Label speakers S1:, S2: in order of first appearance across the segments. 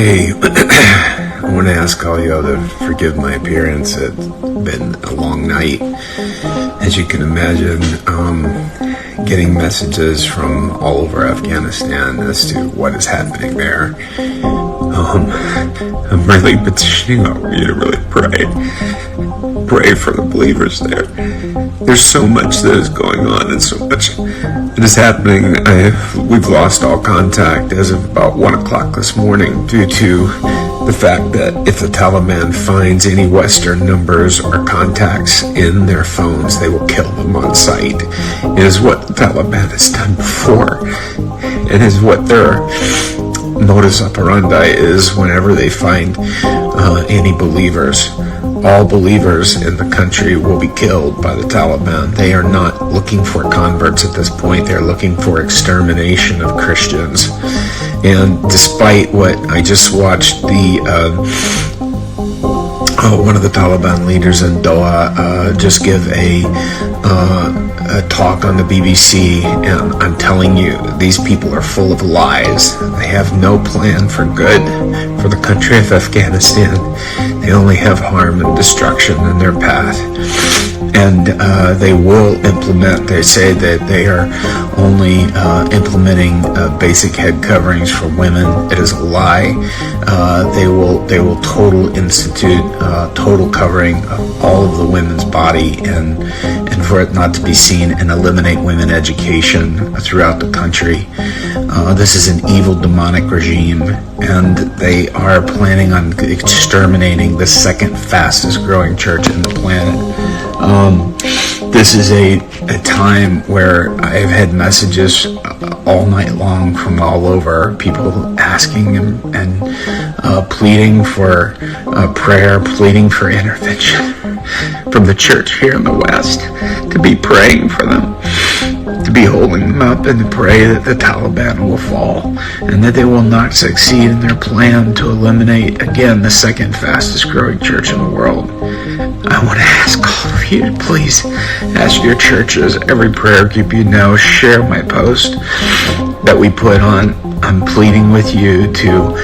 S1: Hey, I want to ask all y'all to forgive my appearance. It's been a long night. As you can imagine, getting messages from all over Afghanistan as to what is happening there. I'm really petitioning all of you to really pray for the believers there. There's so much that is going on and so much that is happening. We've lost all contact as of about 1 o'clock this morning due to the fact that if the Taliban finds any Western numbers or contacts in their phones, they will kill them on sight. It is what the Taliban has done before. It is what their modus operandi is whenever they find any believers. All believers in the country will be killed by the Taliban. They are not looking for converts at this point. They're looking for extermination of Christians. And despite what I just watched, one of the Taliban leaders in Doha just give a talk on the BBC, and I'm telling you, these people are full of lies. They have no plan for good for the country of Afghanistan. They only have harm and destruction in their path. And they will implement, they say that they are only implementing basic head coverings for women. It is a lie. They will total institute total covering of all of the women's body and for it not to be seen, and eliminate women education throughout the country. This is an evil demonic regime, and they are planning on exterminating the second fastest growing church in the planet. This is a time where I've had messages all night long from all over, people asking and pleading for prayer, pleading for intervention from the church here in the West, to be praying for them, to be holding them up and to pray that the Taliban will fall and that they will not succeed in their plan to eliminate, again, the second fastest growing church in the world. I want to ask all of you to please ask your churches, every prayer group you know, share my post that we put on. I'm pleading with you to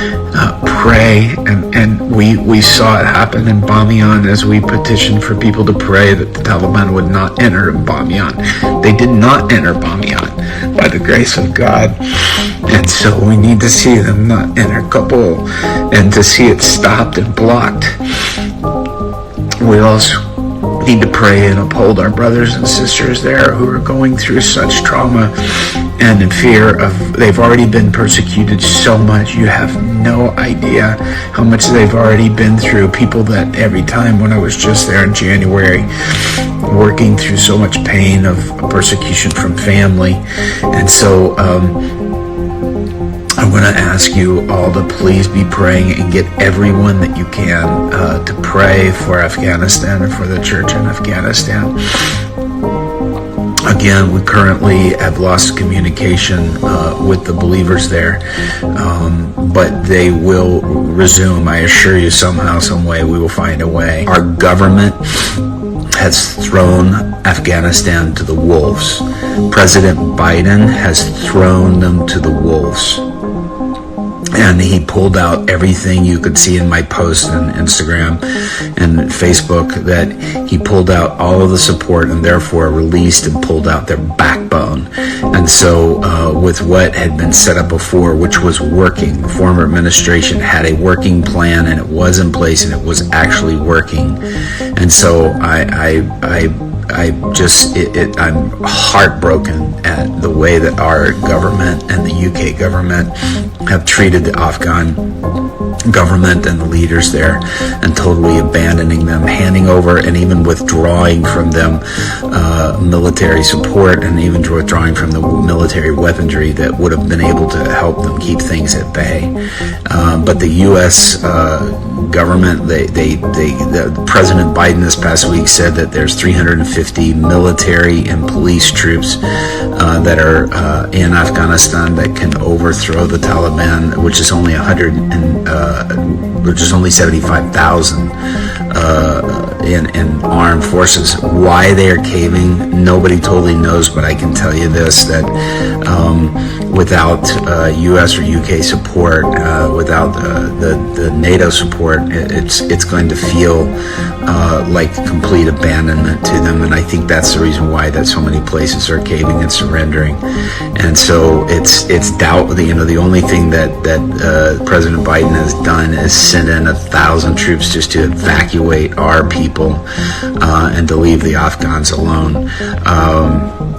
S1: pray, and we saw it happen in Bamiyan as we petitioned for people to pray that the Taliban would not enter Bamiyan. They did not enter Bamiyan by the grace of God, and so we need to see them not enter Kabul and to see it stopped and blocked. We also need to pray and uphold our brothers and sisters there who are going through such trauma and in fear of, they've already been persecuted so much. You have no idea how much they've already been through. People that every time when I was just there in January, working through so much pain of persecution from family. And so I want to ask you all to please be praying and get everyone that you can to pray for Afghanistan and for the church in Afghanistan. Again, we currently have lost communication with the believers there, but they will resume. I assure you, somehow, some way, we will find a way. Our government has thrown Afghanistan to the wolves. President Biden has thrown them to the wolves. And he pulled out everything you could see in my posts on Instagram and Facebook, that he pulled out all of the support and therefore released and pulled out their backbone. And so with what had been set up before, which was working, the former administration had a working plan and it was in place and it was actually working. And so I'm heartbroken at the way that our government and the UK government have treated the Afghan government and the leaders there, and totally abandoning them, handing over and even withdrawing from them military support, and even withdrawing from the military weaponry that would have been able to help them keep things at bay. But the U.S. government, the President Biden this past week said that there's 350 military and police troops that are in Afghanistan that can overthrow the Taliban, which is only 75,000 in armed forces. Why they are caving, nobody totally knows, but I can tell you this, that
S2: without U.S. or U.K. support, without the NATO support, it's going to feel like complete abandonment to them. And I think that's the reason why that so many places are caving and surrendering. And so it's doubt. The only thing that President Biden has done is send in 1,000 troops just to evacuate our people and to leave the Afghans alone.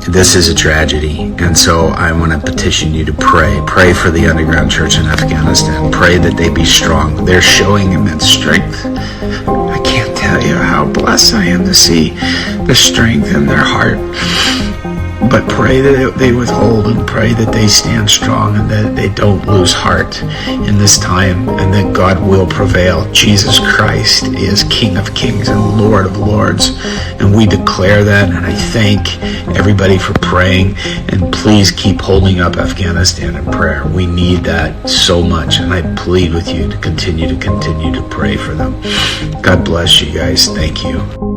S2: This is a tragedy, and so I want to petition you to pray for the underground church in Afghanistan. Pray that they be strong. They're showing immense strength. I can't tell you how blessed I am to see the strength in their heart. But pray that they withhold, and pray that they stand strong, and that they don't lose heart in this time, and that God will prevail. Jesus Christ is King of Kings and Lord of Lords, and we declare that. And I thank everybody for praying, and please keep holding up Afghanistan in prayer. We need that so much, and I plead with you to continue to pray for them. God bless you guys. Thank you.